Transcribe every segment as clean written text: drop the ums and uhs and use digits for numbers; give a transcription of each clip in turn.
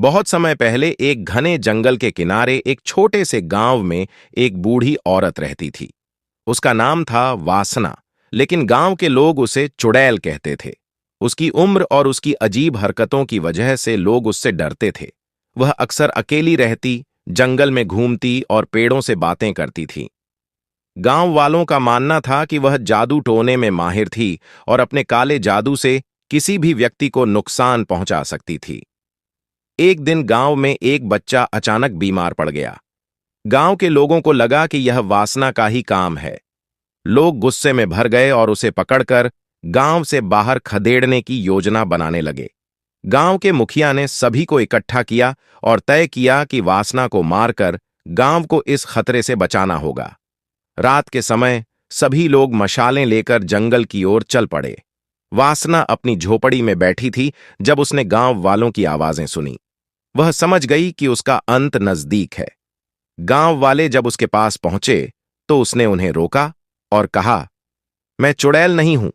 बहुत समय पहले एक घने जंगल के किनारे एक छोटे से गांव में एक बूढ़ी औरत रहती थी। उसका नाम था वासना, लेकिन गांव के लोग उसे चुड़ैल कहते थे। उसकी उम्र और उसकी अजीब हरकतों की वजह से लोग उससे डरते थे। वह अक्सर अकेली रहती, जंगल में घूमती और पेड़ों से बातें करती थी। गांव वालों का मानना था कि वह जादू टोने में माहिर थी और अपने काले जादू से किसी भी व्यक्ति को नुकसान पहुंचा सकती थी। एक दिन गांव में एक बच्चा अचानक बीमार पड़ गया। गांव के लोगों को लगा कि यह वासना का ही काम है। लोग गुस्से में भर गए और उसे पकड़कर गांव से बाहर खदेड़ने की योजना बनाने लगे। गांव के मुखिया ने सभी को इकट्ठा किया और तय किया कि वासना को मारकर गांव को इस खतरे से बचाना होगा। रात के समय सभी लोग मशालें लेकर जंगल की ओर चल पड़े। वासना अपनी झोपड़ी में बैठी थी जब उसने गांव वालों की आवाजें सुनी। वह समझ गई कि उसका अंत नजदीक है। गांव वाले जब उसके पास पहुंचे तो उसने उन्हें रोका और कहा, मैं चुड़ैल नहीं हूं,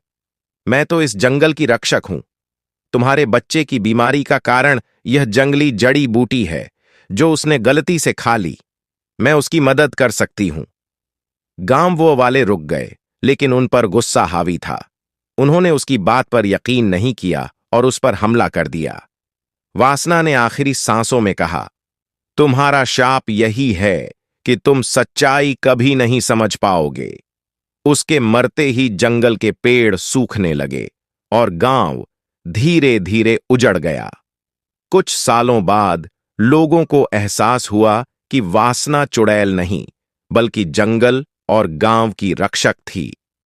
मैं तो इस जंगल की रक्षक हूं। तुम्हारे बच्चे की बीमारी का कारण यह जंगली जड़ी बूटी है जो उसने गलती से खा ली। मैं उसकी मदद कर सकती हूं। गांव वो वाले रुक गए, लेकिन उन पर गुस्सा हावी था। उन्होंने उसकी बात पर यकीन नहीं किया और उस पर हमला कर दिया। वासना ने आखिरी सांसों में कहा, तुम्हारा शाप यही है कि तुम सच्चाई कभी नहीं समझ पाओगे। उसके मरते ही जंगल के पेड़ सूखने लगे और गांव धीरे धीरे उजड़ गया। कुछ सालों बाद लोगों को एहसास हुआ कि वासना चुड़ैल नहीं, बल्कि जंगल और गांव की रक्षक थी।